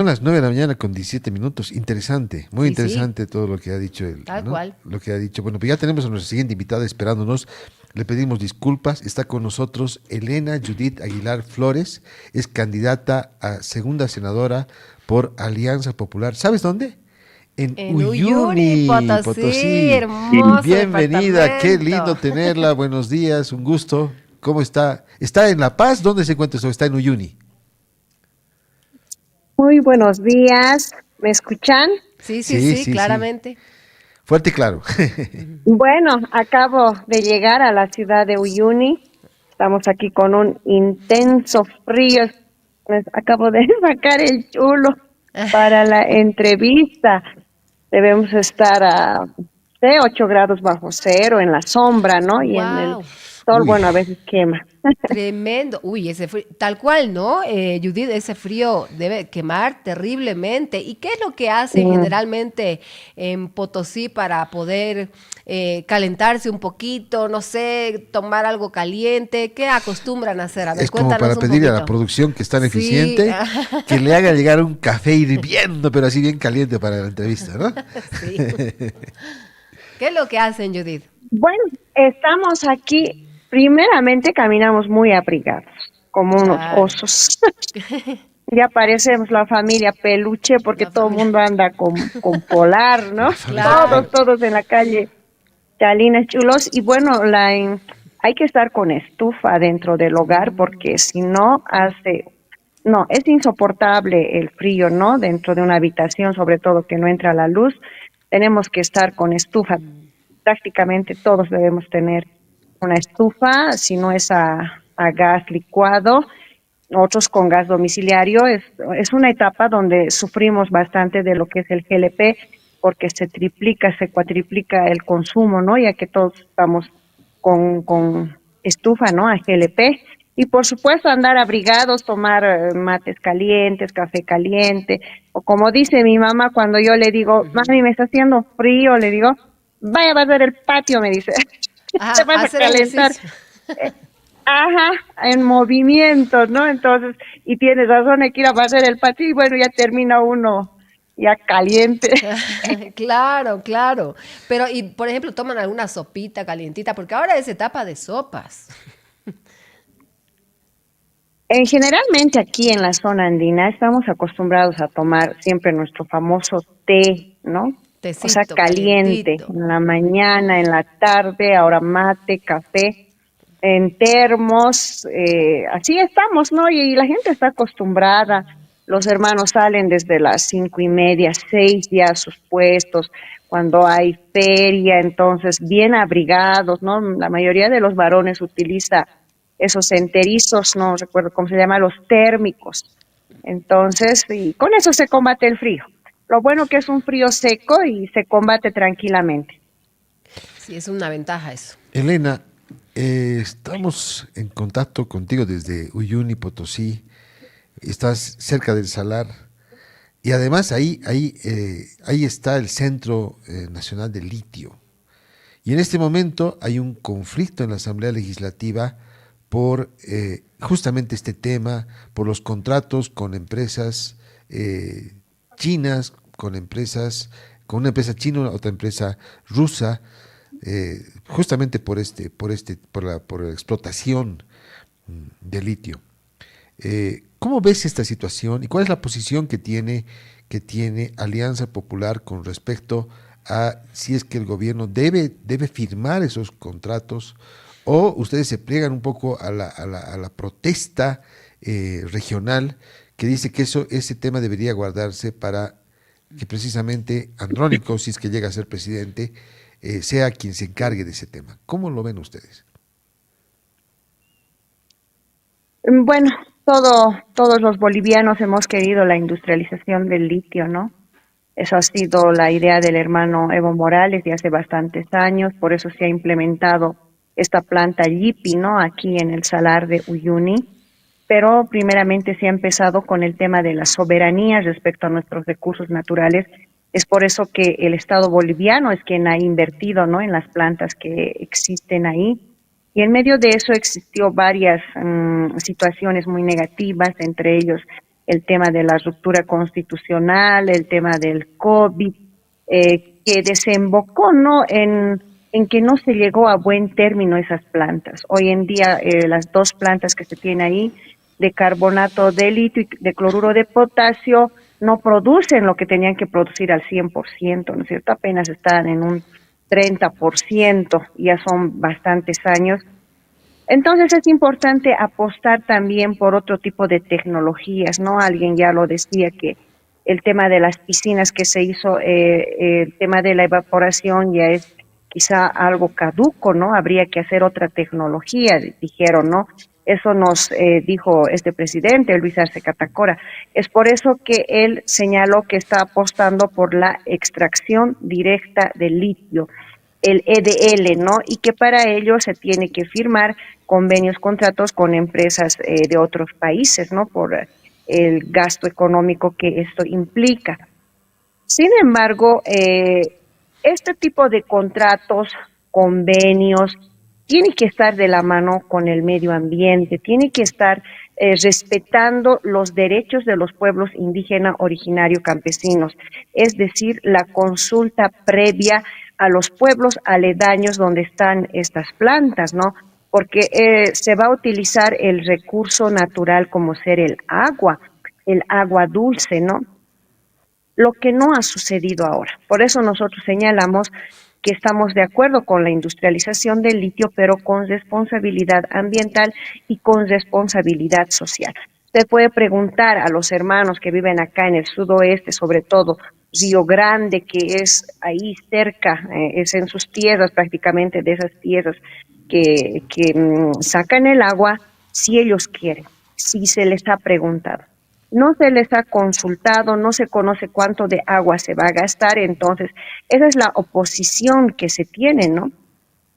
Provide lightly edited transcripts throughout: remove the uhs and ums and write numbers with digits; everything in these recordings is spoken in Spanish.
Son las 9 de la mañana con 17 minutos. Interesante, muy Sí, sí, interesante todo lo que ha dicho él, tal ¿no? cual. Lo que ha dicho. Bueno, pues ya tenemos a nuestra siguiente invitada esperándonos. Le pedimos disculpas. Está con nosotros Elena Judith Aguilar Flores. Es candidata a segunda senadora por Alianza Popular. ¿Sabes dónde? En En Uyuni, Uyuni, Potosí, Potosí. hermoso Bienvenida, qué departamento. lindo tenerla. Buenos días, un gusto. ¿Cómo está? ¿Está en La Paz? ¿Dónde se encuentra eso? Está en Uyuni. Muy buenos días, ¿me escuchan? Sí, sí, Sí, sí, sí, sí. claramente. Fuerte y claro. Ujú. Bueno, acabo de llegar a la ciudad de Uyuni. Estamos aquí con un intenso frío. Acabo de sacar el chulo para la entrevista. Debemos estar a 8 grados bajo cero en la sombra, ¿no? Y en el Wow, sol, Uy. bueno, a veces quema. tremendo. Uy, ese frío, tal cual, ¿no? Judith, ese frío debe quemar terriblemente. ¿Y qué es lo que hacen Mm, generalmente en Potosí para poder calentarse un poquito? No sé, tomar algo caliente. ¿Qué acostumbran a hacer? A ver, Es como cuéntanos para un pedirle a la poquito. producción que es tan Sí, eficiente que le haga llegar un café hirviendo, pero así bien caliente para la entrevista, ¿no? sí. ¿Qué es lo que hacen, Judith? Bueno, estamos aquí. Primeramente caminamos muy abrigados, como unos Claro, osos. Ya parecemos la familia peluche porque la todo el familia. mundo anda con polar, ¿no? La familia Claro. Peluche. Todos en la calle, chalines chulos. Y bueno, hay que estar con estufa dentro del hogar porque si no no, es insoportable el frío, ¿no? Dentro de una habitación, sobre todo que no entra la luz, tenemos que estar con estufa. Prácticamente todos debemos tener una estufa, si no es a gas licuado, otros con gas domiciliario. Es una etapa donde sufrimos bastante de lo que es el GLP, porque se triplica, se cuatriplica el consumo, ¿no? Ya que todos estamos con estufa, ¿no? A GLP. Y por supuesto andar abrigados, tomar mates calientes, café caliente, o como dice mi mamá cuando yo le digo, Ujú. mami, me está haciendo frío, le digo, vaya a barrer el patio, me dice, te Ajá, vas a hacer calentar. ejercicio. Eh, Ajá, en movimiento, ¿no? Entonces, y tienes razón, hay que ir a barrer el patio y bueno, ya termina uno ya caliente. Claro, claro. Pero, y por ejemplo, toman alguna sopita calientita, porque ahora es etapa de sopas. Generalmente aquí en la zona andina estamos acostumbrados a tomar siempre nuestro famoso té, ¿no? O sea, Tecito caliente, calientito. en la mañana, en la tarde, ahora mate, café, en termos, así estamos, ¿no? Y la gente está acostumbrada. Los hermanos salen desde las 5:30, 6 ya a sus puestos, cuando hay feria, entonces bien abrigados, ¿no? La mayoría de los varones utiliza esos enterizos, no recuerdo cómo se llama, los térmicos. Entonces, y con eso se combate el frío. Lo bueno que es un frío seco y se combate tranquilamente. Sí, es una ventaja eso. Elena, estamos en contacto contigo desde Uyuni, Potosí. Estás cerca del Salar. Y además ahí está el Centro Nacional de Litio. Y en este momento hay un conflicto en la Asamblea Legislativa por justamente este tema, por los contratos con empresas chinas, con una empresa china, otra empresa rusa, justamente por la explotación de litio. ¿Cómo ves esta situación y cuál es la posición que tiene Alianza Popular con respecto a si es que el gobierno debe firmar esos contratos o ustedes se pliegan un poco a la protesta regional que dice que ese tema debería guardarse para que precisamente Andrónico, si es que llega a ser presidente, sea quien se encargue de ese tema? ¿Cómo lo ven ustedes? Bueno, todos los bolivianos hemos querido la industrialización del litio, ¿no? Eso ha sido la idea del hermano Evo Morales de hace bastantes años, por eso se ha implementado esta planta Yipi, ¿no? Aquí en el Salar de Uyuni, pero primeramente se ha empezado con el tema de la soberanía respecto a nuestros recursos naturales. Es por eso que el Estado boliviano es quien ha invertido, ¿no? En las plantas que existen ahí. Y en medio de eso existió varias situaciones muy negativas, entre ellos el tema de la ruptura constitucional, el tema del COVID, que desembocó, ¿no?, en que no se llegó a buen término esas plantas. Hoy en día las dos plantas que se tienen ahí de carbonato de litio y de cloruro de potasio no producen lo que tenían que producir al 100%, ¿no es cierto? Apenas están en un 30%, ya son bastantes años. Entonces es importante apostar también por otro tipo de tecnologías, ¿no? Alguien ya lo decía que el tema de las piscinas que se hizo, el tema de la evaporación ya es quizá algo caduco, ¿no? Habría que hacer otra tecnología, dijeron, ¿no? Eso nos dijo este presidente, Luis Arce Catacora. Es por eso que él señaló que está apostando por la extracción directa del litio, el EDL, ¿no? Y que para ello se tiene que firmar convenios, contratos con empresas de otros países, ¿no? Por el gasto económico que esto implica. Sin embargo, este tipo de contratos, convenios, tiene que estar de la mano con el medio ambiente, tiene que estar respetando los derechos de los pueblos indígena, originario, campesinos, es decir, la consulta previa a los pueblos aledaños donde están estas plantas, ¿no? Porque se va a utilizar el recurso natural como ser el agua dulce, ¿no? Lo que no ha sucedido ahora. Por eso nosotros señalamos que estamos de acuerdo con la industrialización del litio, pero con responsabilidad ambiental y con responsabilidad social. Usted puede preguntar a los hermanos que viven acá en el sudoeste, sobre todo Río Grande, que es ahí cerca, es en sus tierras prácticamente, de esas tierras que sacan el agua, si ellos quieren, si se les ha preguntado. No se les ha consultado, no se conoce cuánto de agua se va a gastar, entonces esa es la oposición que se tiene, ¿no?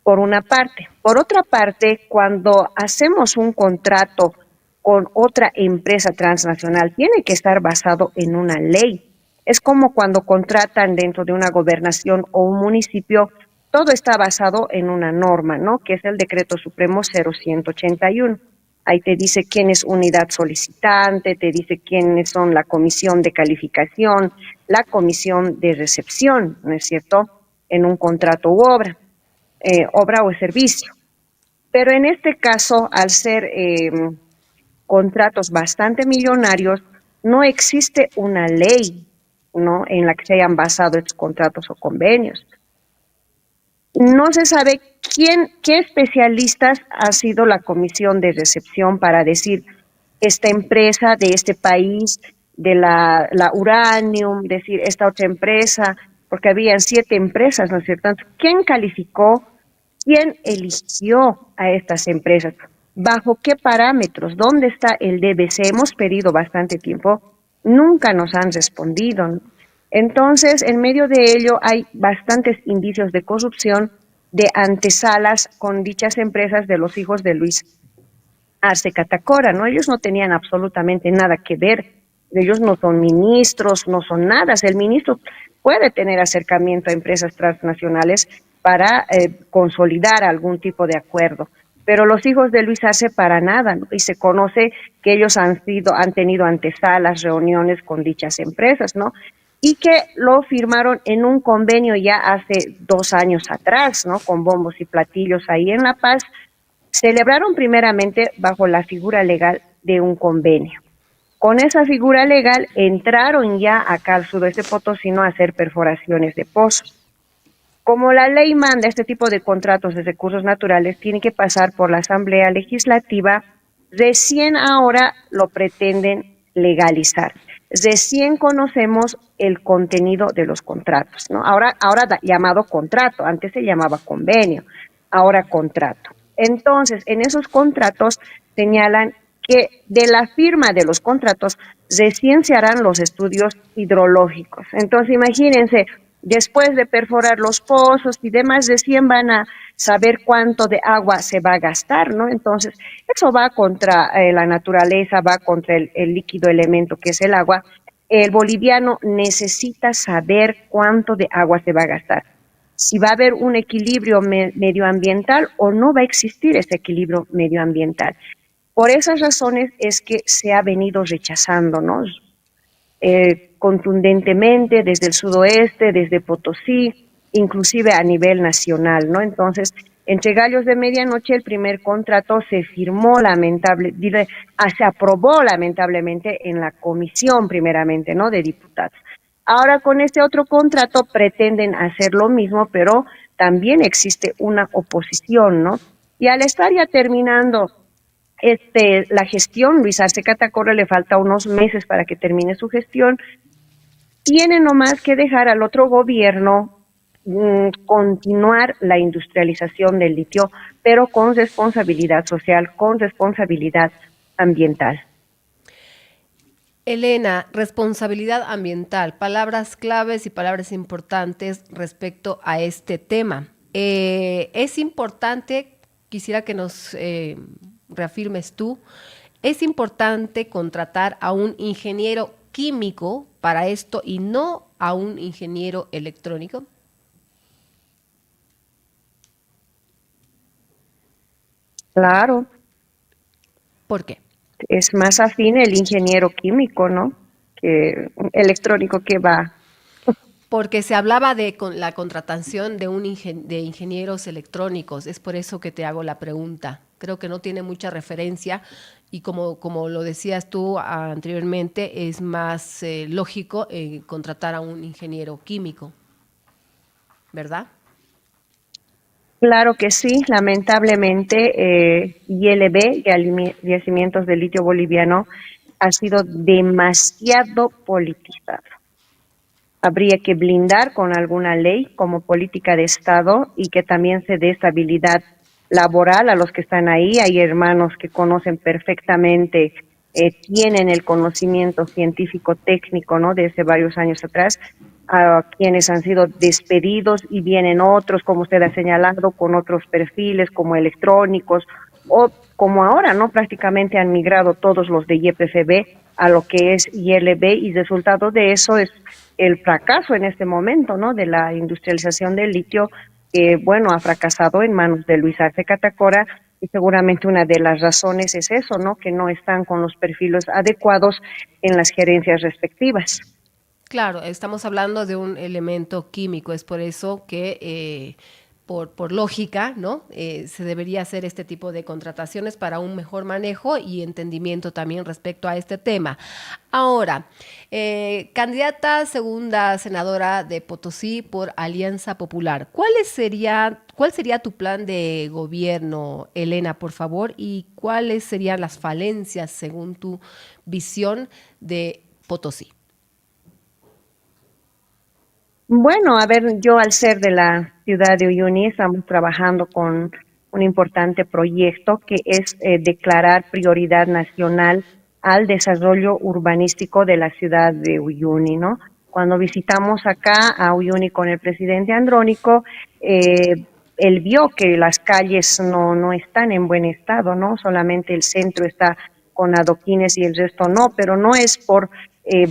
Por una parte. Por otra parte, cuando hacemos un contrato con otra empresa transnacional, tiene que estar basado en una ley. Es como cuando contratan dentro de una gobernación o un municipio, todo está basado en una norma, ¿no? Que es el Decreto Supremo 0181. Ahí te dice quién es unidad solicitante, te dice quiénes son la comisión de calificación, la comisión de recepción, ¿no es cierto?, en un contrato u obra o servicio. Pero en este caso, al ser contratos bastante millonarios, no existe una ley, ¿no?, en la que se hayan basado estos contratos o convenios. No se sabe qué especialistas ha sido la comisión de recepción para decir esta empresa de este país, de la Uranium, decir esta otra empresa, porque habían 7 empresas, ¿no es cierto? ¿Quién calificó? ¿Quién eligió a estas empresas? ¿Bajo qué parámetros? ¿Dónde está el DBC? Hemos pedido bastante tiempo, nunca nos han respondido, ¿no? Entonces, en medio de ello hay bastantes indicios de corrupción, de antesalas con dichas empresas de los hijos de Luis Arce Catacora, ¿no? Ellos no tenían absolutamente nada que ver, ellos no son ministros, no son nada. El ministro puede tener acercamiento a empresas transnacionales para consolidar algún tipo de acuerdo, pero los hijos de Luis Arce para nada, ¿no? Y se conoce que ellos han tenido antesalas, reuniones con dichas empresas, ¿no? Y que lo firmaron en un convenio ya hace 2 años atrás, ¿no? Con bombos y platillos ahí en La Paz. Celebraron primeramente bajo la figura legal de un convenio. Con esa figura legal entraron ya acá al sudoeste potosino a hacer perforaciones de pozos. Como la ley manda este tipo de contratos de recursos naturales, tiene que pasar por la Asamblea Legislativa, recién ahora lo pretenden legalizar. Recién conocemos el contenido de los contratos, ¿no? Ahora llamado contrato, antes se llamaba convenio, ahora contrato. Entonces, en esos contratos señalan que de la firma de los contratos recién se harán los estudios hidrológicos. Entonces, imagínense, después de perforar los pozos y demás, recién van a saber cuánto de agua se va a gastar, ¿no? Entonces, eso va contra la naturaleza, va contra el líquido elemento que es el agua. El boliviano necesita saber cuánto de agua se va a gastar, si va a haber un equilibrio medioambiental o no va a existir ese equilibrio medioambiental. Por esas razones es que se ha venido rechazando, ¿no? Contundentemente desde el sudoeste, desde Potosí, inclusive a nivel nacional, ¿no? Entonces, entre gallos de medianoche el primer contrato se firmó se aprobó lamentablemente en la comisión primeramente, ¿no? De diputados. Ahora con este otro contrato pretenden hacer lo mismo, pero también existe una oposición, ¿no? Y al estar ya terminando la gestión, Luis Arce Catacora le falta unos meses para que termine su gestión, tiene nomás que dejar al otro gobierno continuar la industrialización del litio, pero con responsabilidad social, con responsabilidad ambiental. Elena, responsabilidad ambiental, palabras claves y palabras importantes respecto a este tema. Es importante, quisiera que nos reafirmes tú, es importante contratar a un ingeniero químico para esto y no a un ingeniero electrónico. Claro. ¿Por qué? Es más afín el ingeniero químico, ¿no? Que electrónico que va. Porque se hablaba de la contratación de de ingenieros electrónicos. Es por eso que te hago la pregunta. Creo que no tiene mucha referencia y como lo decías tú anteriormente, es más lógico contratar a un ingeniero químico, ¿verdad? Claro que sí, lamentablemente YLB, Yacimientos de Litio Boliviano, ha sido demasiado politizado. Habría que blindar con alguna ley como política de Estado y que también se dé estabilidad laboral a los que están ahí. Hay hermanos que conocen perfectamente, tienen el conocimiento científico técnico, ¿no? Desde varios años atrás, a quienes han sido despedidos y vienen otros, como usted ha señalado, con otros perfiles como electrónicos o como ahora, ¿no? Prácticamente han migrado todos los de YPFB a lo que es YLB y resultado de eso es el fracaso en este momento, ¿no? De la industrialización del litio, que, bueno, ha fracasado en manos de Luis Arce Catacora y seguramente una de las razones es eso, ¿no? Que no están con los perfiles adecuados en las gerencias respectivas. Claro, estamos hablando de un elemento químico, es por eso que por lógica, ¿no? Se debería hacer este tipo de contrataciones para un mejor manejo y entendimiento también respecto a este tema. Ahora, candidata segunda senadora de Potosí por Alianza Popular, ¿cuál sería tu plan de gobierno, Elena, por favor? ¿Y cuáles serían las falencias según tu visión de Potosí? Bueno, a ver, yo al ser de la ciudad de Uyuni estamos trabajando con un importante proyecto que es declarar prioridad nacional al desarrollo urbanístico de la ciudad de Uyuni, ¿no? Cuando visitamos acá a Uyuni con el presidente Andrónico, él vio que las calles no están en buen estado, ¿no? Solamente el centro está con adoquines y el resto no, pero no es por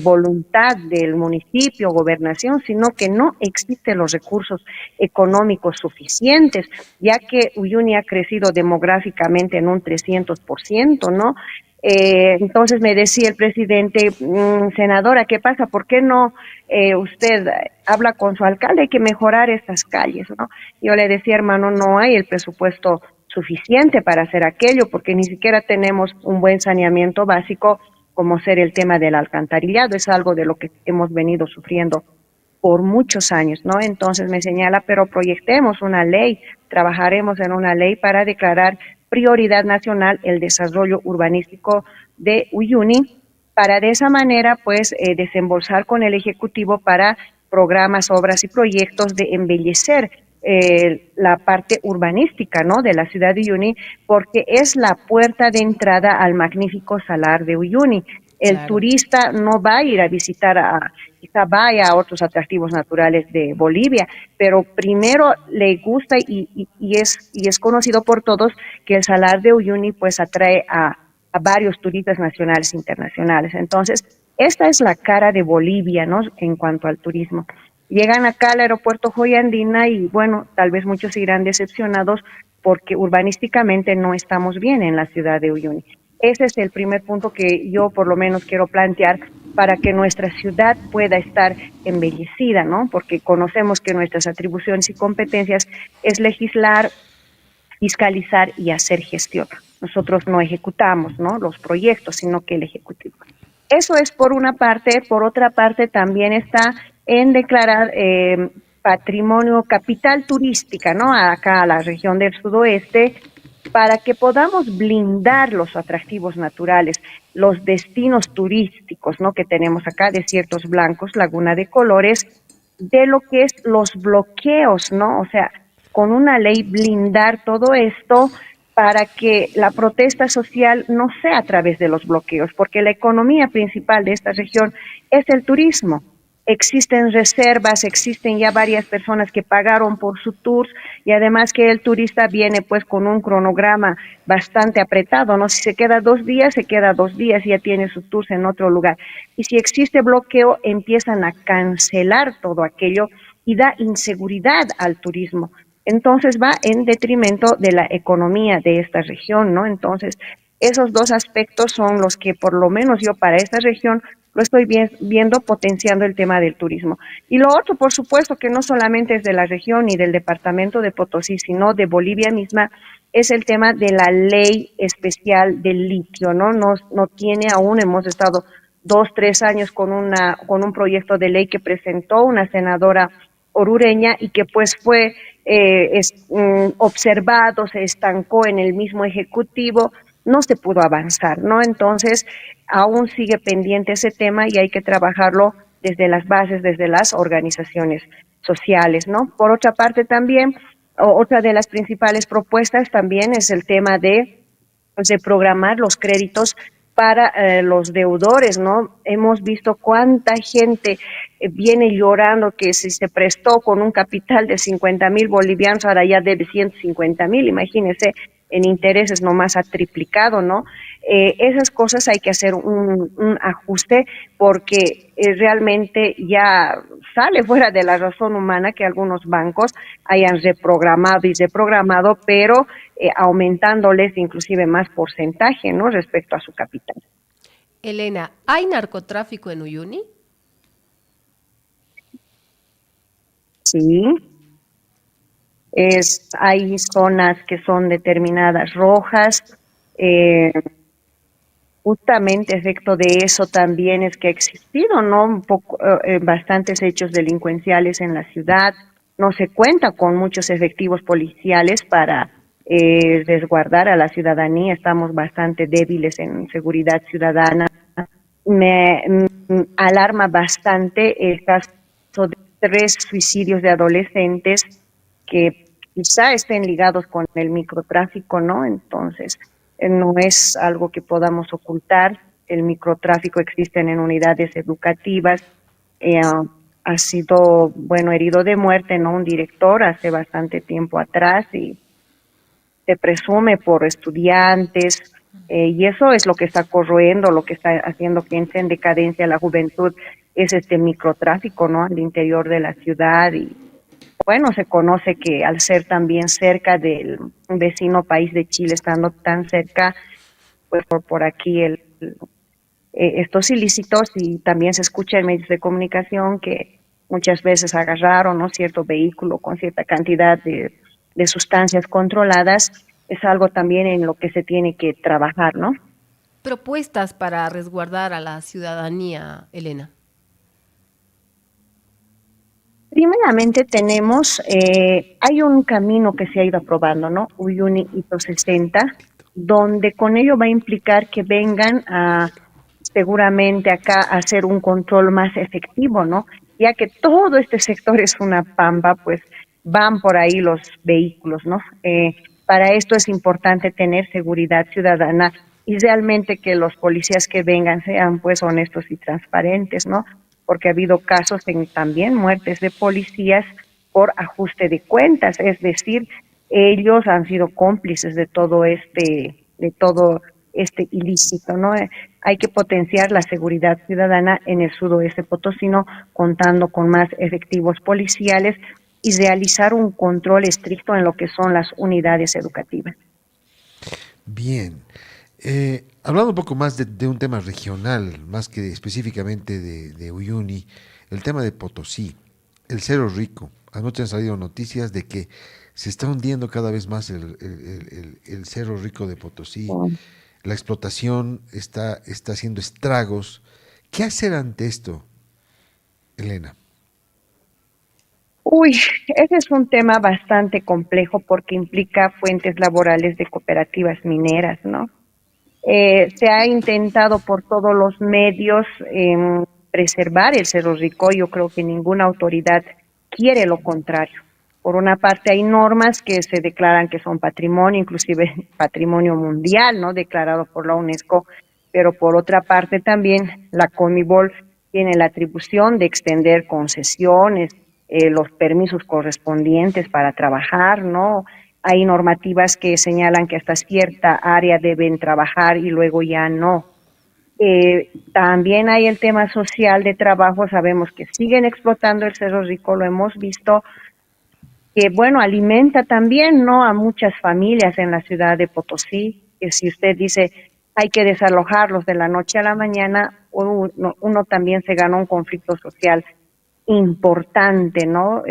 voluntad del municipio, gobernación, sino que no existen los recursos económicos suficientes, ya que Uyuni ha crecido demográficamente en un 300%, ¿no? Entonces me decía el presidente, senadora, ¿qué pasa? ¿Por qué no usted habla con su alcalde? Hay que mejorar estas calles, ¿no? Yo le decía, hermano, no hay el presupuesto suficiente para hacer aquello, porque ni siquiera tenemos un buen saneamiento básico como ser el tema del alcantarillado, es algo de lo que hemos venido sufriendo por muchos años, ¿no? Entonces me señala, pero proyectemos una ley, trabajaremos en una ley para declarar prioridad nacional el desarrollo urbanístico de Uyuni, para de esa manera, pues, desembolsar con el Ejecutivo para programas, obras y proyectos de embellecer la parte urbanística, ¿no? De la ciudad de Uyuni, porque es la puerta de entrada al magnífico salar de Uyuni. El Claro. turista no va a ir a visitar quizá vaya a otros atractivos naturales de Bolivia, pero primero le gusta y es conocido por todos que el Salar de Uyuni pues atrae a varios turistas nacionales e internacionales. Entonces, esta es la cara de Bolivia, ¿no? En cuanto al turismo. Llegan acá al aeropuerto Joyandina y bueno, tal vez muchos irán decepcionados porque urbanísticamente no estamos bien en la ciudad de Uyuni. Ese es el primer punto que yo por lo menos quiero plantear para que nuestra ciudad pueda estar embellecida, ¿no? Porque conocemos que nuestras atribuciones y competencias es legislar, fiscalizar y hacer gestión. Nosotros no ejecutamos, ¿no?, los proyectos, sino que el ejecutivo. Eso es por una parte. Por otra parte, también está en declarar patrimonio capital turística, ¿no?, acá a la región del sudoeste, para que podamos blindar los atractivos naturales, los destinos turísticos, ¿no?, que tenemos acá, desiertos blancos, Laguna de Colores, de lo que es los bloqueos, ¿no? O sea, con una ley blindar todo esto para que la protesta social no sea a través de los bloqueos, porque la economía principal de esta región es el turismo. Existen reservas, existen ya varias personas que pagaron por su tour y además que el turista viene pues con un cronograma bastante apretado, ¿no? Si se queda 2 días, se queda 2 días y ya tiene su tour en otro lugar. Y si existe bloqueo, empiezan a cancelar todo aquello y da inseguridad al turismo. Entonces va en detrimento de la economía de esta región, ¿no? Entonces, esos dos aspectos son los que por lo menos yo para esta región lo estoy viendo potenciando el tema del turismo. Y lo otro, por supuesto, que no solamente es de la región y del departamento de Potosí, sino de Bolivia misma, es el tema de la ley especial del litio, ¿no? No tiene aún, hemos estado 2, 3 años con un proyecto de ley que presentó una senadora orureña y que pues fue observado, se estancó en el mismo ejecutivo, no se pudo avanzar, ¿no? Entonces, aún sigue pendiente ese tema y hay que trabajarlo desde las bases, desde las organizaciones sociales, ¿no? Por otra parte también, otra de las principales propuestas también es el tema de programar los créditos para los deudores, ¿no? Hemos visto cuánta gente viene llorando que si se prestó con un capital de 50,000 bolivianos, ahora ya debe 150,000, imagínense, en intereses nomás ha triplicado, ¿no? Esas cosas hay que hacer un ajuste porque realmente ya sale fuera de la razón humana que algunos bancos hayan reprogramado y reprogramado, pero aumentándoles inclusive más porcentaje, ¿no?, respecto a su capital. Elena, ¿hay narcotráfico en Uyuni? Sí, hay zonas que son determinadas rojas, eh, justamente efecto de eso también es que ha existido, ¿no?, un poco, bastantes hechos delincuenciales en la ciudad. No se cuenta con muchos efectivos policiales para resguardar a la ciudadanía. Estamos bastante débiles en seguridad ciudadana. Me alarma bastante el caso de 3 suicidios de adolescentes que quizá estén ligados con el microtráfico, ¿no? Entonces, no es algo que podamos ocultar. El microtráfico existe en unidades educativas. Ha sido, bueno, herido de muerte, ¿no?, un director hace bastante tiempo atrás y se presume por estudiantes, y eso es lo que está corroendo, lo que está haciendo que entre en decadencia la juventud, es este microtráfico, ¿no?, al interior de la ciudad. Y bueno, se conoce que al ser también cerca del vecino país de Chile, estando tan cerca, pues por aquí estos ilícitos, y también se escucha en medios de comunicación que muchas veces agarraron, ¿no?, cierto vehículo con cierta cantidad de sustancias controladas. Es algo también en lo que se tiene que trabajar, ¿no? Propuestas para resguardar a la ciudadanía, Elena. Primeramente hay un camino que se ha ido aprobando, ¿no? Uyuni Hito 60, donde con ello va a implicar que vengan seguramente acá a hacer un control más efectivo, ¿no? Ya que todo este sector es una pampa, pues van por ahí los vehículos, ¿no? Para esto es importante tener seguridad ciudadana y realmente que los policías que vengan sean pues honestos y transparentes, ¿no? Porque ha habido casos en también muertes de policías por ajuste de cuentas, es decir, ellos han sido cómplices de todo este ilícito, ¿no? Hay que potenciar la seguridad ciudadana en el sudoeste potosino, contando con más efectivos policiales y realizar un control estricto en lo que son las unidades educativas. Bien. Hablando un poco más de un tema regional, más que específicamente de Uyuni, el tema de Potosí, el Cerro Rico. Anoche han salido noticias de que se está hundiendo cada vez más el Cerro Rico de Potosí. La explotación está haciendo estragos. ¿Qué hacer ante esto, Elena? Uy, ese es un tema bastante complejo porque implica fuentes laborales de cooperativas mineras, ¿no? Se ha intentado por todos los medios preservar el Cerro Rico. Yo creo que ninguna autoridad quiere lo contrario. Por una parte hay normas que se declaran que son patrimonio, inclusive patrimonio mundial, ¿no? Declarado por la UNESCO, pero por otra parte también la CONMEBOL tiene la atribución de extender concesiones, los permisos correspondientes para trabajar, ¿no? Hay normativas que señalan que hasta cierta área deben trabajar y luego ya no. También hay el tema social de trabajo, sabemos que siguen explotando el Cerro Rico, lo hemos visto, que bueno, alimenta también, ¿no?, a muchas familias en la ciudad de Potosí, que si usted dice hay que desalojarlos de la noche a la mañana, uno también se gana un conflicto social importante, ¿no?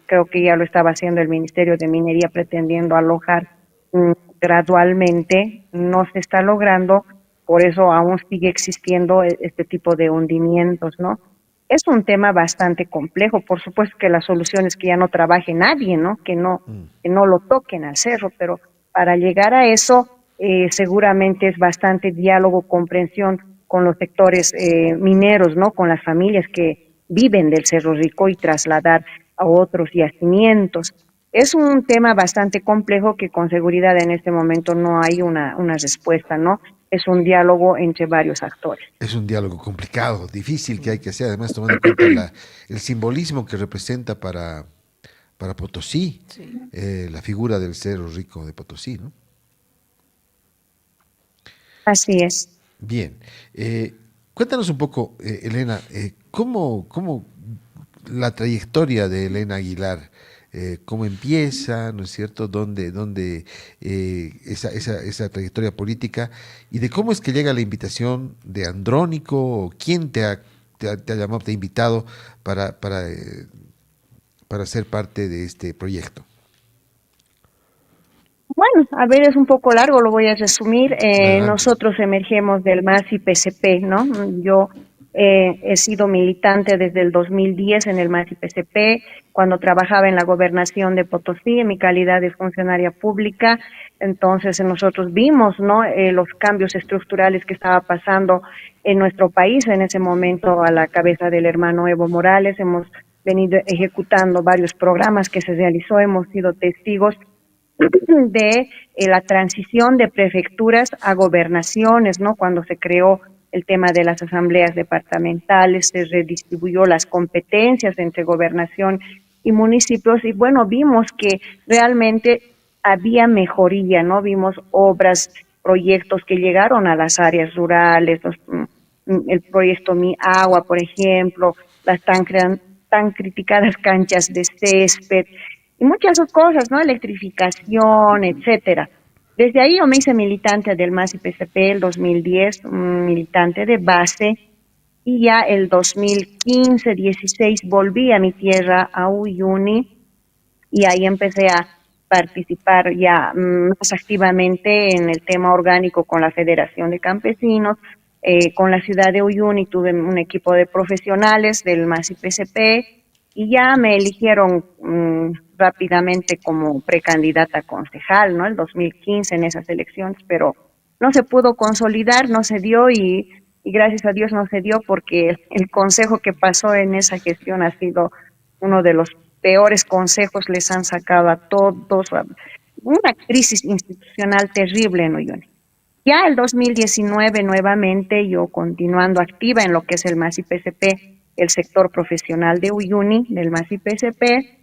Creo que ya lo estaba haciendo el Ministerio de Minería pretendiendo alojar gradualmente, no se está logrando, por eso aún sigue existiendo este tipo de hundimientos, ¿no? Es un tema bastante complejo, por supuesto que la solución es que ya no trabaje nadie, ¿no? Que no lo toquen al cerro, pero para llegar a eso seguramente es bastante diálogo, comprensión con los sectores mineros, ¿no? Con las familias que viven del Cerro Rico y trasladar a otros yacimientos. Es un tema bastante complejo que con seguridad en este momento no hay una respuesta, ¿no? Es un diálogo entre varios actores. Es un diálogo complicado, difícil que hay que hacer, además tomando en cuenta el simbolismo que representa para Potosí, Sí. la figura del Cerro Rico de Potosí, ¿no? Así es. Bien, cuéntanos un poco, Elena, cómo la trayectoria de Elena Aguilar, cómo empieza, ¿no es cierto? ¿Dónde esa trayectoria política y de cómo es que llega la invitación de Andrónico o quién te ha llamado, te ha invitado para, para, eh, para ser parte de este proyecto. Bueno, a ver, es un poco largo, lo voy a resumir. Adelante. Nosotros emergemos del MAS y PCP, ¿no? Yo he sido militante desde el 2010 en el MAS y PCP, cuando trabajaba en la gobernación de Potosí, en mi calidad de funcionaria pública. Entonces, nosotros vimos, ¿no?, los cambios estructurales que estaba pasando en nuestro país en ese momento a la cabeza del hermano Evo Morales. Hemos venido ejecutando varios programas que se realizó, hemos sido testigos de la transición de prefecturas a gobernaciones, ¿no? Cuando se creó el tema de las asambleas departamentales, se redistribuyó las competencias entre gobernación y municipios y bueno, vimos que realmente había mejoría, ¿no? Vimos obras, proyectos que llegaron a las áreas rurales, el proyecto Mi Agua, por ejemplo, las tan criticadas canchas de césped, y muchas otras cosas, ¿no? Electrificación, etcétera. Desde ahí yo me hice militante del MAS y PCP el 2010, militante de base, y ya el 2015-16 volví a mi tierra, a Uyuni, y ahí empecé a participar ya más activamente en el tema orgánico con la Federación de Campesinos, con la ciudad de Uyuni tuve un equipo de profesionales del MAS y PCP y ya me eligieron rápidamente como precandidata a concejal, ¿no? El 2015 en esas elecciones, pero no se pudo consolidar, no se dio y gracias a Dios no se dio porque el consejo que pasó en esa gestión ha sido uno de los peores consejos, les han sacado a todos una crisis institucional terrible, ¿no, Johnny? Ya el 2019 nuevamente yo continuando activa en lo que es el MAS y PCP, el sector profesional de Uyuni, del MAS y PCP,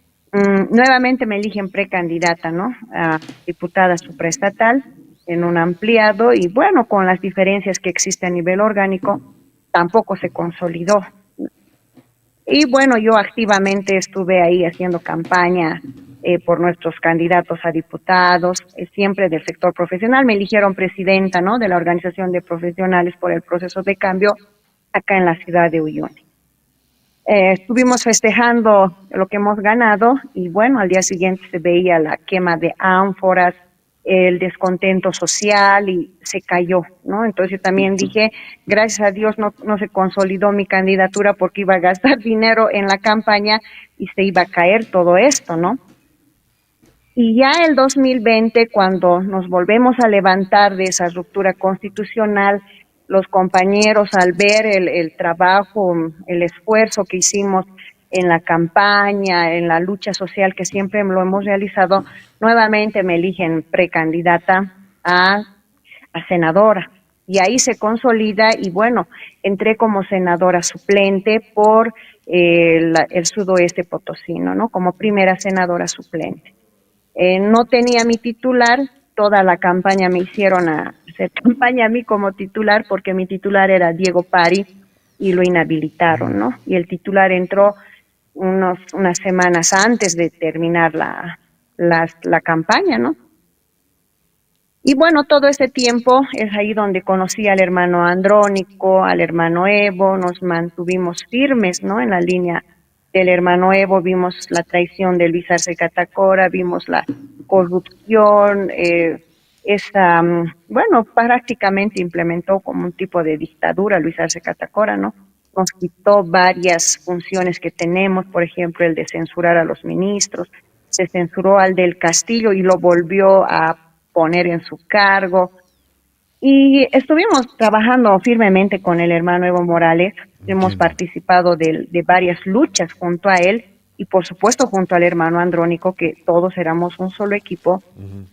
nuevamente me eligen precandidata, ¿no?, a diputada supraestatal en un ampliado y bueno, con las diferencias que existen a nivel orgánico, tampoco se consolidó. Y bueno, yo activamente estuve ahí haciendo campaña por nuestros candidatos a diputados, siempre del sector profesional. Me eligieron presidenta, ¿no?, de la Organización de Profesionales por el Proceso de Cambio acá en la ciudad de Uyuni. Estuvimos festejando lo que hemos ganado y bueno, al día siguiente se veía la quema de ánforas, el descontento social y se cayó, ¿no? Entonces yo también dije, gracias a Dios no se consolidó mi candidatura porque iba a gastar dinero en la campaña y se iba a caer todo esto, ¿no? Y ya el 2020, cuando nos volvemos a levantar de esa ruptura constitucional, los compañeros al ver el trabajo, el esfuerzo que hicimos en la campaña, en la lucha social que siempre lo hemos realizado, nuevamente me eligen precandidata a senadora. Y ahí se consolida y bueno, entré como senadora suplente por el sudoeste potosino, ¿no? Como primera senadora suplente. No tenía mi titular, toda la campaña me hicieron hacer campaña a mí como titular porque mi titular era Diego Pari y lo inhabilitaron, ¿no? Y el titular entró unas semanas antes de terminar la campaña, ¿no? Y bueno, todo ese tiempo es ahí donde conocí al hermano Andrónico, al hermano Evo, nos mantuvimos firmes, ¿no?, en la línea del hermano Evo, vimos la traición de Luis Arce Catacora, vimos la corrupción, bueno, prácticamente implementó como un tipo de dictadura Luis Arce Catacora, ¿no? Nos quitó varias funciones que tenemos, por ejemplo, el de censurar a los ministros, se censuró al del Castillo y lo volvió a poner en su cargo. Y estuvimos trabajando firmemente con el hermano Evo Morales, hemos participado de varias luchas junto a él y por supuesto junto al hermano Andrónico, que todos éramos un solo equipo,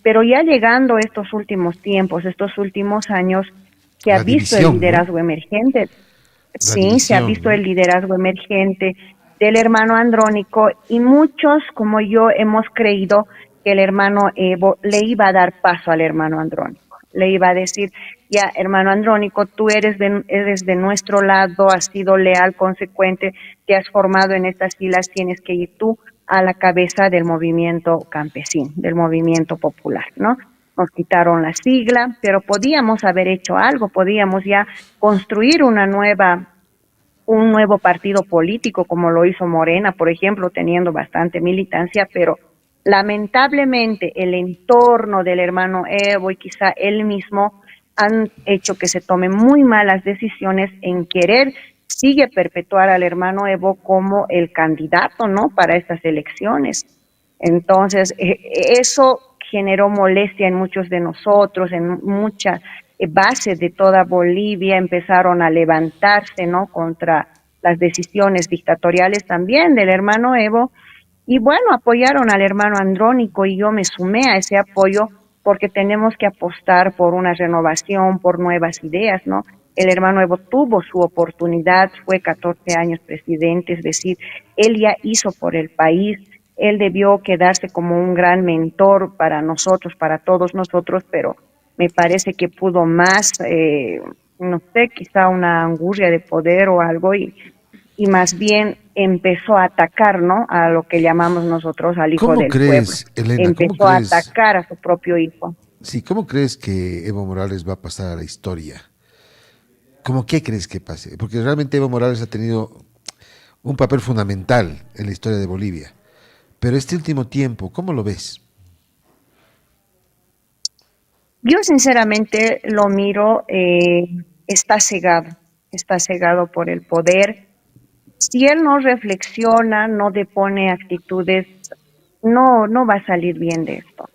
pero ya llegando estos últimos tiempos, estos últimos años, se ha La visto el división, liderazgo ¿no? emergente, La sí, se ha división, visto ¿no? el liderazgo emergente del hermano Andrónico y muchos como yo hemos creído que el hermano Evo le iba a dar paso al hermano Andrónico, le iba a decir, ya hermano Andrónico, tú eres de nuestro lado, has sido leal, consecuente, te has formado en estas filas, tienes que ir tú a la cabeza del movimiento campesino, del movimiento popular, ¿no? Nos quitaron la sigla, pero podíamos haber hecho algo, podíamos ya construir un nuevo partido político como lo hizo Morena, por ejemplo, teniendo bastante militancia, pero lamentablemente el entorno del hermano Evo y quizá él mismo han hecho que se tomen muy malas decisiones en querer sigue perpetuar al hermano Evo como el candidato, ¿no?, para estas elecciones. Entonces, eso generó molestia en muchos de nosotros, en muchas bases de toda Bolivia empezaron a levantarse, ¿no?, contra las decisiones dictatoriales también del hermano Evo, y bueno, apoyaron al hermano Andrónico y yo me sumé a ese apoyo porque tenemos que apostar por una renovación, por nuevas ideas, ¿no? El hermano Evo tuvo su oportunidad, fue 14 años presidente, es decir, él ya hizo por el país, él debió quedarse como un gran mentor para nosotros, para todos nosotros, pero me parece que pudo más, no sé, quizá una angustia de poder o algo, y más bien empezó a atacar, ¿no?, a lo que llamamos nosotros al hijo ¿Cómo del pueblo. crees, Elena? ¿Cómo Empezó a crees? atacar a su propio hijo. Sí, ¿cómo crees que Evo Morales va a pasar a la historia? ¿Cómo qué crees que pase? Porque realmente Evo Morales ha tenido un papel fundamental en la historia de Bolivia. Pero este último tiempo, ¿cómo lo ves? Yo sinceramente lo miro, está cegado por el poder. Si él no reflexiona, no depone actitudes, no va a salir bien de esto.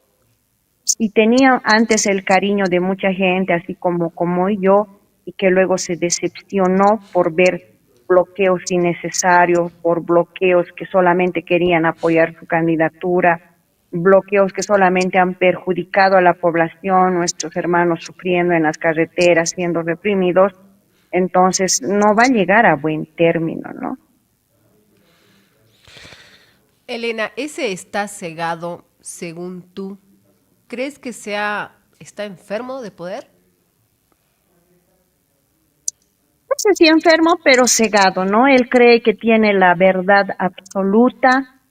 Y tenía antes el cariño de mucha gente, así como yo, y que luego se decepcionó por ver bloqueos innecesarios, por bloqueos que solamente querían apoyar su candidatura, bloqueos que solamente han perjudicado a la población, nuestros hermanos sufriendo en las carreteras, siendo reprimidos, entonces no va a llegar a buen término, ¿no? Elena, ese está cegado, según tú. ¿Crees que está enfermo de poder? No sé si enfermo, pero cegado, ¿no? Él cree que tiene la verdad absoluta,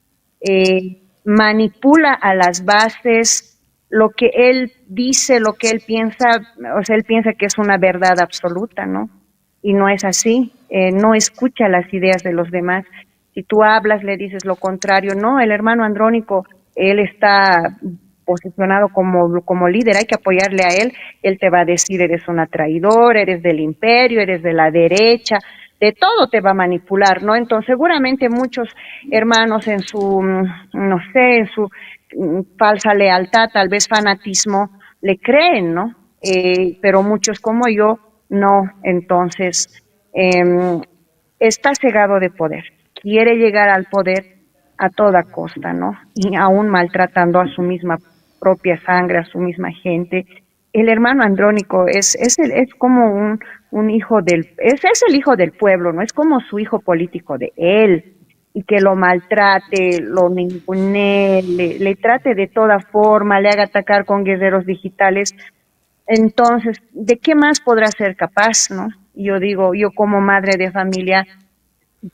manipula a las bases, lo que él dice, lo que él piensa, o sea, él piensa que es una verdad absoluta, ¿no? Y no es así, no escucha las ideas de los demás. Si tú hablas, le dices lo contrario, no, el hermano Andrónico, él está posicionado como líder, hay que apoyarle a él te va a decir, eres una traidora, eres del imperio, eres de la derecha, de todo te va a manipular, ¿no? Entonces seguramente muchos hermanos en su, no sé, en su falsa lealtad, tal vez fanatismo, le creen, ¿no? Pero muchos como yo, no. Entonces, está cegado de poder, quiere llegar al poder a toda costa, ¿no? Y aún maltratando a su misma propia sangre, a su misma gente. El hermano Andrónico es como un hijo es el hijo del pueblo, ¿no? Es como su hijo político de él, y que lo maltrate, lo ningunee, le trate de toda forma, le haga atacar con guerreros digitales. Entonces, ¿de qué más podrá ser capaz, no? Yo digo, yo como madre de familia,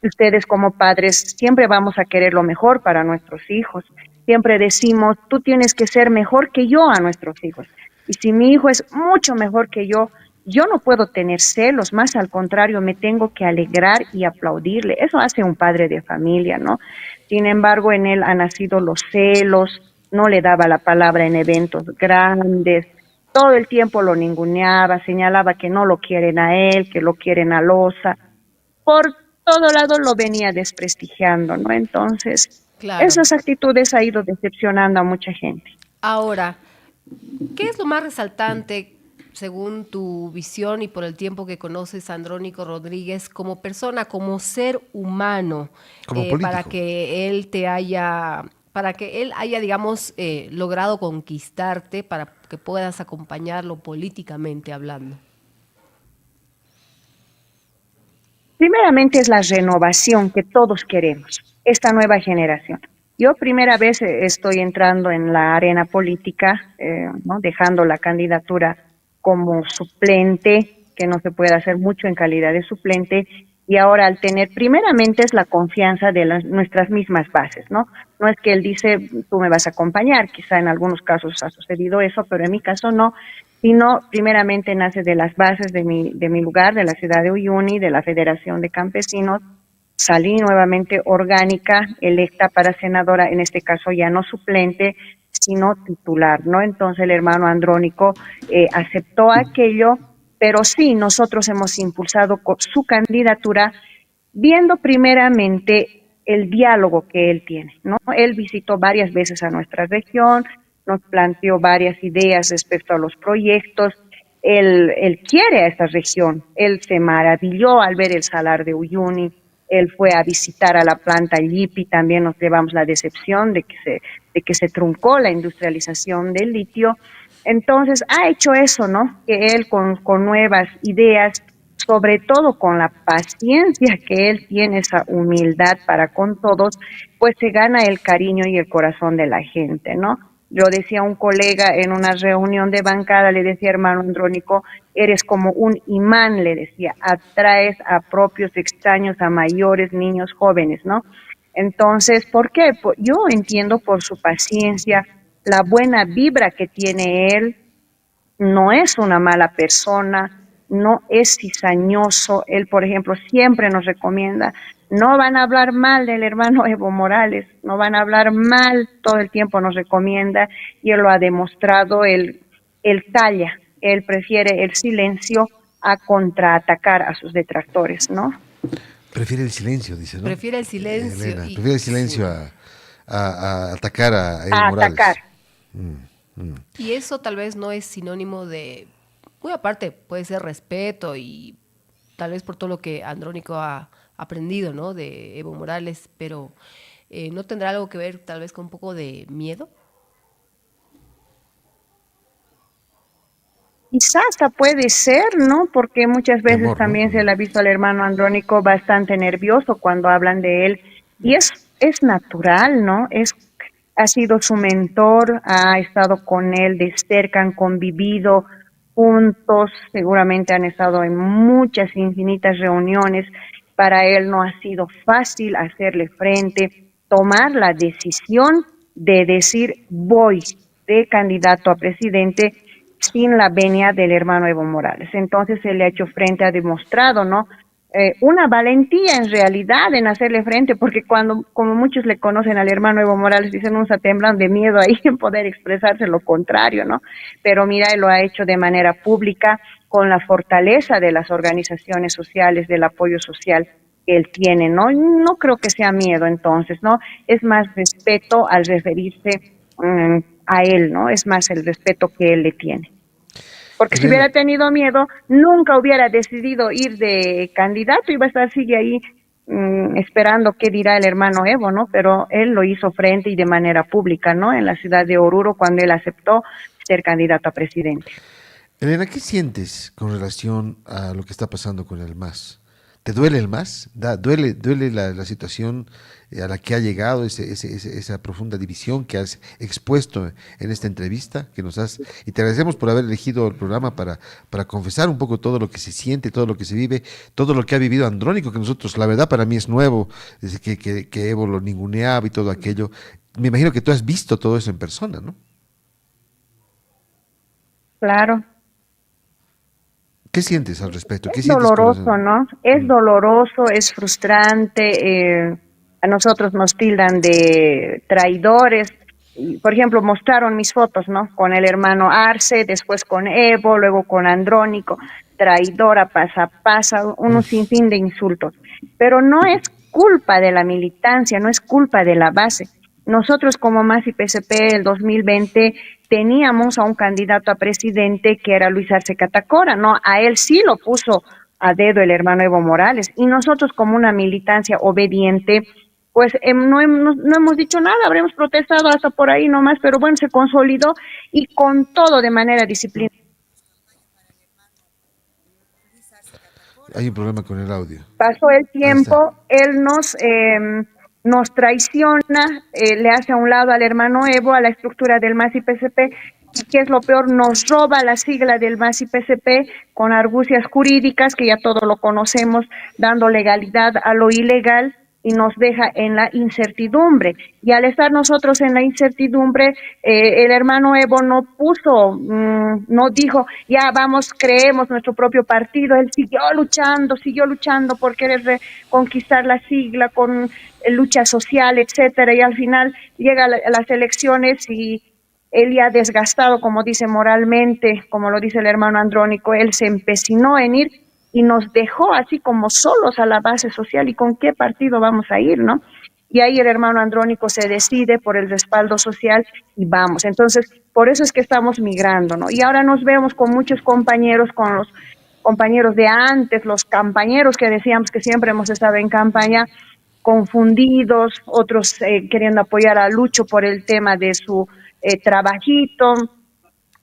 ustedes como padres, siempre vamos a querer lo mejor para nuestros hijos. Siempre decimos, tú tienes que ser mejor que yo a nuestros hijos. Y si mi hijo es mucho mejor que yo no puedo tener celos, más al contrario, me tengo que alegrar y aplaudirle. Eso hace un padre de familia, ¿no? Sin embargo, en él han nacido los celos, no le daba la palabra en eventos grandes, todo el tiempo lo ninguneaba, señalaba que no lo quieren a él, que lo quieren a Loza, por todo lado lo venía desprestigiando, ¿no? Entonces, Claro. esas actitudes ha ido decepcionando a mucha gente. Ahora, ¿qué es lo más resaltante, según tu visión y por el tiempo que conoces a Andrónico Rodríguez, como persona, como ser humano, Como político. para que él haya, digamos, logrado conquistarte, para que puedas acompañarlo políticamente hablando? Primeramente es la renovación que todos queremos, esta nueva generación. Yo primera vez estoy entrando en la arena política, ¿no? Dejando la candidatura como suplente, que no se puede hacer mucho en calidad de suplente, y ahora al tener primeramente es la confianza de nuestras mismas bases, ¿no? No es que él dice, tú me vas a acompañar, quizá en algunos casos ha sucedido eso, pero en mi caso no, sino primeramente nace de las bases de mi lugar, de la ciudad de Uyuni, de la Federación de Campesinos. Salí nuevamente orgánica, electa para senadora, en este caso ya no suplente, sino titular, ¿no? Entonces el hermano Andrónico aceptó aquello, pero sí, nosotros hemos impulsado su candidatura viendo primeramente el diálogo que él tiene, ¿no? Él visitó varias veces a nuestra región, nos planteó varias ideas respecto a los proyectos, él quiere a esta región, él se maravilló al ver el salar de Uyuni, él fue a visitar a la planta Llipi, también nos llevamos la decepción de que se truncó la industrialización del litio. Entonces ha hecho eso, ¿no? Que él con nuevas ideas, sobre todo con la paciencia que él tiene, esa humildad para con todos, pues se gana el cariño y el corazón de la gente, ¿no? Yo decía a un colega en una reunión de bancada, le decía, hermano Andrónico, eres como un imán, le decía, atraes a propios extraños, a mayores, niños, jóvenes, ¿no? Entonces, ¿por qué? Yo entiendo por su paciencia, la buena vibra que tiene él, no es una mala persona, no es cizañoso. Él, por ejemplo, siempre nos recomienda, no van a hablar mal del hermano Evo Morales, no van a hablar mal, todo el tiempo nos recomienda, y él lo ha demostrado, él calla, él prefiere el silencio a contraatacar a sus detractores, ¿no? Prefiere el silencio, dice, ¿no? Prefiere el silencio. Elena, prefiere el silencio sí. a atacar a Evo A Morales. atacar. Y eso tal vez no es sinónimo de, muy aparte, puede ser respeto y tal vez por todo lo que Andrónico ha aprendido, ¿no? De Evo Morales, pero ¿no tendrá algo que ver tal vez con un poco de miedo? Quizás hasta puede ser, ¿no? Porque muchas veces Temor, ¿no? también se le ha visto al hermano Andrónico bastante nervioso cuando hablan de él. Y es natural, ¿no? Ha sido su mentor, ha estado con él de cerca, han convivido juntos, seguramente han estado en muchas infinitas reuniones. Para él no ha sido fácil hacerle frente, tomar la decisión de decir voy de candidato a presidente sin la venia del hermano Evo Morales. Entonces se le ha hecho frente, ha demostrado, ¿no? Una valentía en realidad en hacerle frente, porque cuando, como muchos le conocen al hermano Evo Morales, dicen unos temblan de miedo ahí en poder expresarse lo contrario, ¿no? Pero mira, él lo ha hecho de manera pública, con la fortaleza de las organizaciones sociales, del apoyo social que él tiene, ¿no? No creo que sea miedo entonces, ¿no? Es más respeto al referirse a él, ¿no? Es más el respeto que él le tiene. Porque si Elena, hubiera tenido miedo, nunca hubiera decidido ir de candidato, iba a estar, sigue ahí esperando qué dirá el hermano Evo, ¿no? Pero él lo hizo frente y de manera pública, ¿no? En la ciudad de Oruro, cuando él aceptó ser candidato a presidente. Elena, ¿qué sientes con relación a lo que está pasando con el MAS? ¿Te duele el MAS? ¿Duele la situación a la que ha llegado, esa profunda división que has expuesto en esta entrevista que nos has... Y te agradecemos por haber elegido el programa para confesar un poco todo lo que se siente, todo lo que se vive, todo lo que ha vivido Andrónico, que nosotros, la verdad, para mí es nuevo, desde que Evo lo ninguneaba y todo aquello. Me imagino que tú has visto todo eso en persona, ¿no? Claro. ¿Qué sientes al respecto? ¿Qué Es sientes con eso? doloroso, ¿no? Es doloroso, es frustrante. A nosotros nos tildan de traidores. Por ejemplo, mostraron mis fotos, ¿no? Con el hermano Arce, después con Evo, luego con Andrónico, traidora, pasa, un sinfín de insultos. Pero no es culpa de la militancia, no es culpa de la base. Nosotros como MAS y PSP el 2020 teníamos a un candidato a presidente que era Luis Arce Catacora, ¿no? A él sí lo puso a dedo el hermano Evo Morales y nosotros como una militancia obediente, pues no hemos dicho nada, habremos protestado hasta por ahí nomás, pero bueno, se consolidó y con todo de manera disciplinada. Hay un problema con el audio. Pasó el Ahí está. tiempo, él nos traiciona, le hace a un lado al hermano Evo, a la estructura del MAS y PSP, y que es lo peor, nos roba la sigla del MAS y PSP con argucias jurídicas, que ya todo lo conocemos, dando legalidad a lo ilegal, y nos deja en la incertidumbre. Y al estar nosotros en la incertidumbre, el hermano Evo no puso, no dijo, ya vamos, creemos nuestro propio partido. Él siguió luchando por querer conquistar la sigla con lucha social, etcétera. Y al final llega las elecciones y él ya desgastado, como dice moralmente, como lo dice el hermano Andrónico, él se empecinó en ir y nos dejó así como solos a la base social. ¿Y con qué partido vamos a ir, no? Y ahí el hermano Andrónico se decide por el respaldo social y vamos. Entonces, por eso es que estamos migrando, ¿no? Y ahora nos vemos con muchos compañeros, con los compañeros de antes, los campañeros que decíamos que siempre hemos estado en campaña, confundidos, otros queriendo apoyar a Lucho por el tema de su trabajito,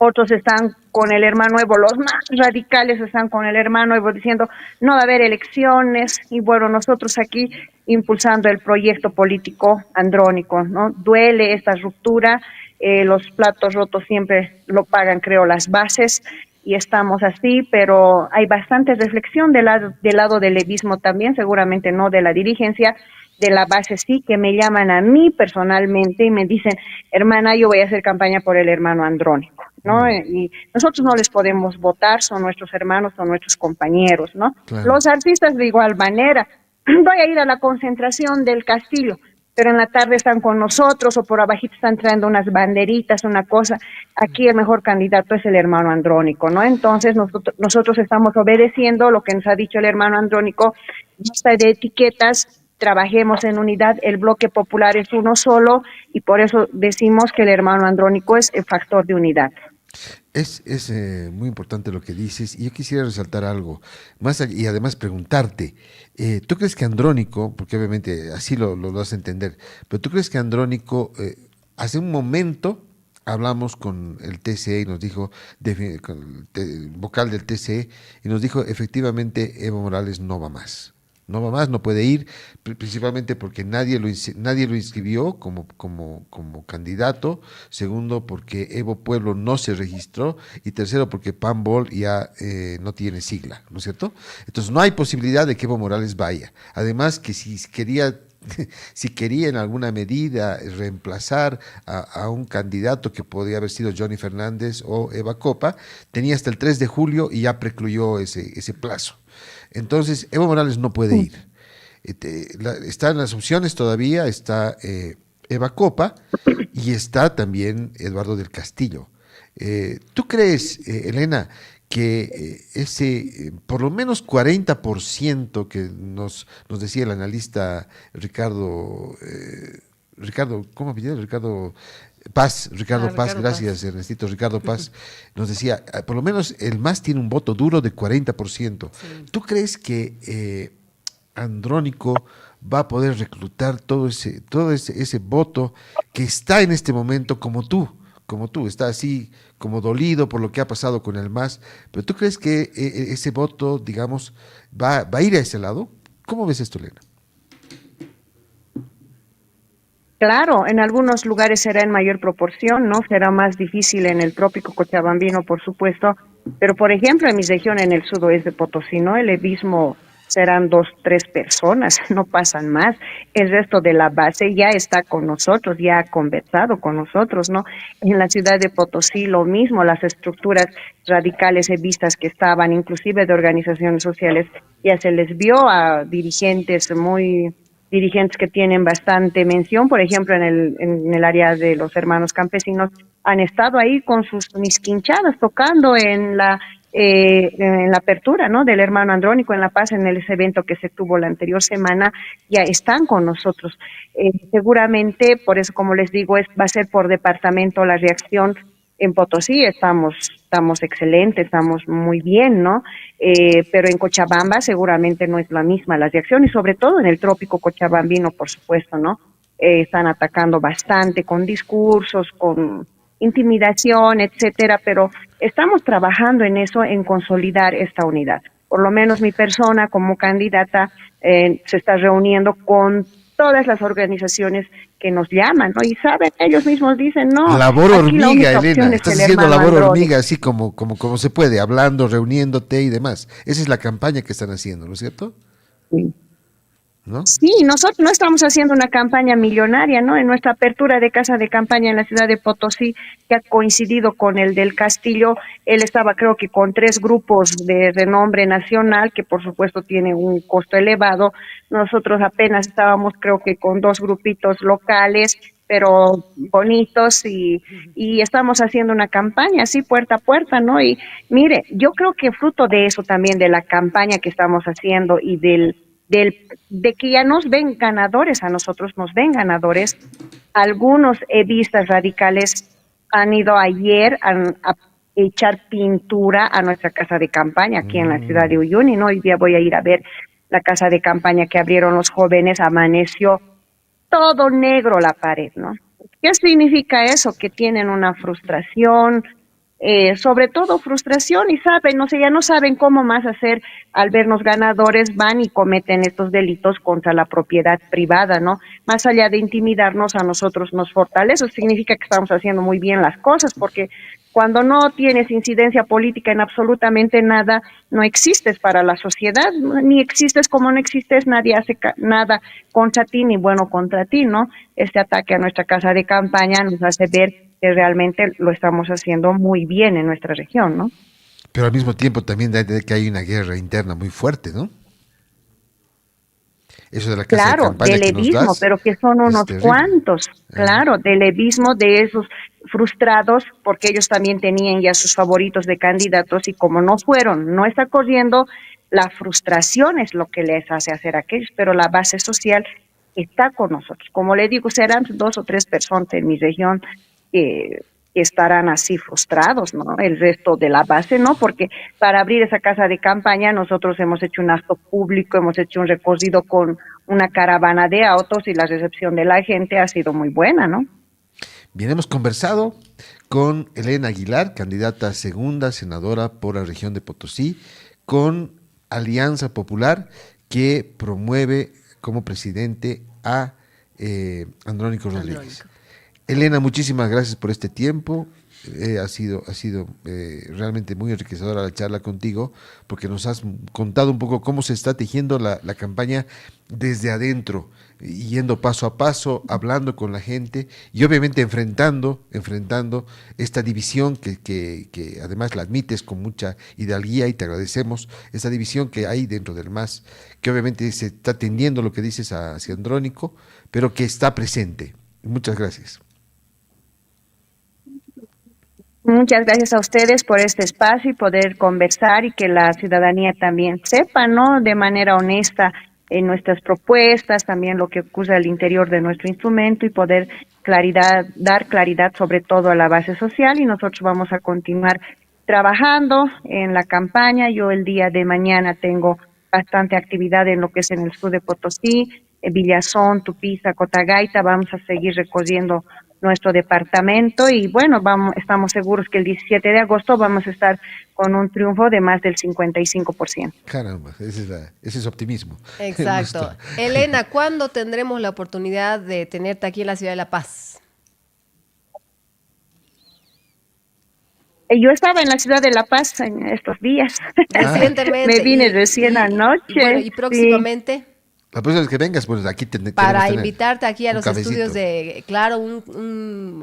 otros están con el hermano Evo, los más radicales están con el hermano Evo diciendo no va a haber elecciones y bueno, nosotros aquí impulsando el proyecto político andrónico, ¿no? Duele esta ruptura, los platos rotos siempre lo pagan, creo, las bases y estamos así, pero hay bastante reflexión del lado del levismo también, seguramente no de la dirigencia, de la base sí, que me llaman a mí personalmente y me dicen, hermana, yo voy a hacer campaña por el hermano Andrónico, ¿no? Y nosotros no les podemos votar, son nuestros hermanos, son nuestros compañeros, ¿no? Claro. Los artistas de igual manera, voy a ir a la concentración del Castillo, pero en la tarde están con nosotros o por abajito están trayendo unas banderitas, una cosa. Aquí el mejor candidato es el hermano Andrónico, ¿no? Entonces nosotros estamos obedeciendo lo que nos ha dicho el hermano Andrónico, basta de etiquetas, trabajemos en unidad, el bloque popular es uno solo y por eso decimos que el hermano Andrónico es el factor de unidad. Es muy importante lo que dices y yo quisiera resaltar algo más y además preguntarte, ¿tú crees que Andrónico, porque obviamente así lo vas a entender, pero tú crees que Andrónico, hace un momento hablamos con el TCE y nos dijo, con el vocal del TCE, y nos dijo efectivamente Evo Morales no va más? No va más, no puede ir, principalmente porque nadie lo inscribió como candidato, segundo porque Evo Pueblo no se registró y tercero porque Pambol ya no tiene sigla, ¿no es cierto? Entonces no hay posibilidad de que Evo Morales vaya. Además que si quería si quería en alguna medida reemplazar a un candidato que podría haber sido Johnny Fernández o Eva Copa, tenía hasta el 3 de julio y ya precluyó ese plazo. Entonces, Evo Morales no puede ir. Están las opciones todavía, está Eva Copa y está también Eduardo del Castillo. ¿Tú crees, Elena, que por lo menos 40% que nos decía el analista Ricardo, ¿cómo apellido? Ricardo Paz, Ricardo gracias Paz. Ernestito, Ricardo Paz, nos decía, por lo menos el MAS tiene un voto duro de 40%. Sí. ¿Tú crees que Andrónico va a poder reclutar todo ese voto que está en este momento como tú, está así como dolido por lo que ha pasado con el MAS, pero tú crees que ese voto, digamos, va a ir a ese lado? ¿Cómo ves esto, Elena? Claro, en algunos lugares será en mayor proporción, ¿no? Será más difícil en el trópico cochabambino, por supuesto, pero por ejemplo en mi región, en el sudoeste de Potosí, ¿no? El evismo serán 2, 3 personas, no pasan más. El resto de la base ya está con nosotros, ya ha conversado con nosotros, ¿no? En la ciudad de Potosí lo mismo, las estructuras radicales evistas que estaban, inclusive de organizaciones sociales, ya se les vio a dirigentes que tienen bastante mención, por ejemplo, en el área de los hermanos campesinos, han estado ahí con sus misquinchadas tocando en la apertura, ¿no? Del hermano Andrónico en La Paz, en ese evento que se tuvo la anterior semana, ya están con nosotros. Seguramente, por eso, como les digo, va a ser por departamento la reacción. En Potosí estamos excelentes, estamos muy bien, ¿no? Pero en Cochabamba seguramente no es la misma la reacción, y sobre todo en el trópico cochabambino, por supuesto, ¿no? Están atacando bastante con discursos, con intimidación, etcétera, pero estamos trabajando en eso, en consolidar esta unidad. Por lo menos mi persona como candidata se está reuniendo con todas las organizaciones que nos llaman, ¿no? Y saben, ellos mismos dicen, no, Labor aquí la hormiga, única Elena. opción es Estás el haciendo hermano labor Andrónico. hormiga, así como se puede, hablando, reuniéndote y demás. Esa es la campaña que están haciendo, ¿no es cierto? Sí. ¿No? Sí, nosotros no estamos haciendo una campaña millonaria, ¿no? En nuestra apertura de casa de campaña en la ciudad de Potosí, que ha coincidido con el del Castillo, él estaba creo que con 3 grupos de renombre nacional, que por supuesto tiene un costo elevado. Nosotros apenas estábamos creo que con 2 grupitos locales, pero bonitos, y estamos haciendo una campaña así puerta a puerta, ¿no? Y mire, yo creo que fruto de eso también, de la campaña que estamos haciendo y de que ya nos ven ganadores, a nosotros nos ven ganadores. Algunos edistas radicales han ido ayer a echar pintura a nuestra casa de campaña aquí en la ciudad de Mm. Uyuni, ¿no? Hoy día voy a ir a ver la casa de campaña que abrieron los jóvenes, amaneció todo negro la pared, ¿no? ¿Qué significa eso? Que tienen una frustración, sobre todo frustración, y saben, no sé, ya no saben cómo más hacer. Al vernos ganadores, van y cometen estos delitos contra la propiedad privada, ¿no? Más allá de intimidarnos, a nosotros nos fortalece. Eso significa que estamos haciendo muy bien las cosas, porque cuando no tienes incidencia política en absolutamente nada, no existes para la sociedad, ni existes como no existes, nadie hace nada contra ti ni bueno contra ti, ¿no? Este ataque a nuestra casa de campaña nos hace ver que realmente lo estamos haciendo muy bien en nuestra región, ¿no? Pero al mismo tiempo también da a entender que hay una guerra interna muy fuerte, ¿no? Eso de la casa de Claro, campaña del que nos levismo, das pero que son es unos terrible. cuantos, Ah. claro, del levismo, de esos frustrados, porque ellos también tenían ya sus favoritos de candidatos, y como no fueron, no está corriendo, la frustración es lo que les hace hacer aquellos, pero la base social está con nosotros. Como le digo, serán 2 o 3 personas en mi región que estarán así frustrados, ¿no? El resto de la base, ¿no? Porque para abrir esa casa de campaña nosotros hemos hecho un acto público, hemos hecho un recorrido con una caravana de autos, y la recepción de la gente ha sido muy buena, ¿no? Bien, hemos conversado con Elena Aguilar, candidata a segunda senadora por la región de Potosí, con Alianza Popular, que promueve como presidente a Andrónico Rodríguez. Andrónico. Elena, muchísimas gracias por este tiempo. Ha sido realmente muy enriquecedora la charla contigo, porque nos has contado un poco cómo se está tejiendo la campaña desde adentro, yendo paso a paso, hablando con la gente y obviamente enfrentando esta división que además la admites con mucha hidalguía y te agradecemos, esta división que hay dentro del MAS, que obviamente se está atendiendo lo que dices hacia Andrónico, pero que está presente. Muchas gracias. Muchas gracias a ustedes por este espacio y poder conversar y que la ciudadanía también sepa, ¿no? De manera honesta en nuestras propuestas, también lo que ocurre al interior de nuestro instrumento y poder dar claridad sobre todo a la base social y nosotros vamos a continuar trabajando en la campaña. Yo el día de mañana tengo bastante actividad en lo que es en el sur de Potosí, Villazón, Tupiza, Cotagaita, vamos a seguir recorriendo nuestro departamento y bueno, estamos seguros que el 17 de agosto vamos a estar con un triunfo de más del 55%. Caramba, ese es optimismo. Exacto. Elena, ¿cuándo tendremos la oportunidad de tenerte aquí en la ciudad de La Paz? Yo estaba en la ciudad de La Paz en estos días. Recientemente. Me vine recién anoche. Bueno, y próximamente. Sí. La próxima vez que vengas, pues aquí para queremos invitarte aquí a los cafecito. estudios de, claro,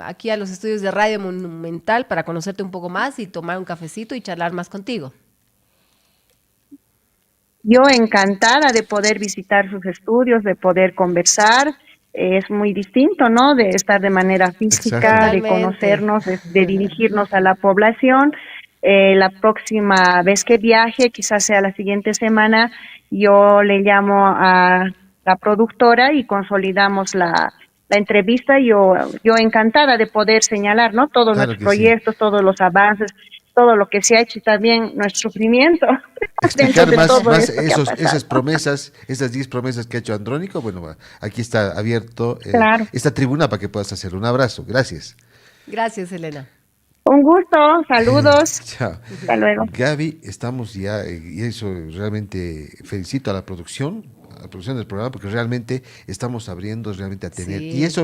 aquí a los estudios de Radio Monumental para conocerte un poco más y tomar un cafecito y charlar más contigo. Yo encantada de poder visitar sus estudios, de poder conversar. Es muy distinto, ¿no? De estar de manera física, de conocernos, de dirigirnos a la población. La próxima vez que viaje, quizás sea la siguiente semana, yo le llamo a la productora y consolidamos la entrevista. Yo encantada de poder señalar, ¿no? Todos Claro nuestros que proyectos, sí. todos los avances, todo lo que se ha hecho y también nuestro sufrimiento. Explicar de más todo esto que ha esas pasado. promesas, esas 10 promesas que ha hecho Andrónico. Bueno, aquí está abierto Claro. esta tribuna para que puedas hacer un abrazo. Gracias. Gracias, Elena. Un gusto, saludos. Chao. Hasta luego. Gaby, estamos ya, y eso realmente felicito a la producción del programa, porque realmente estamos abriendo realmente a tener, y Sí. eso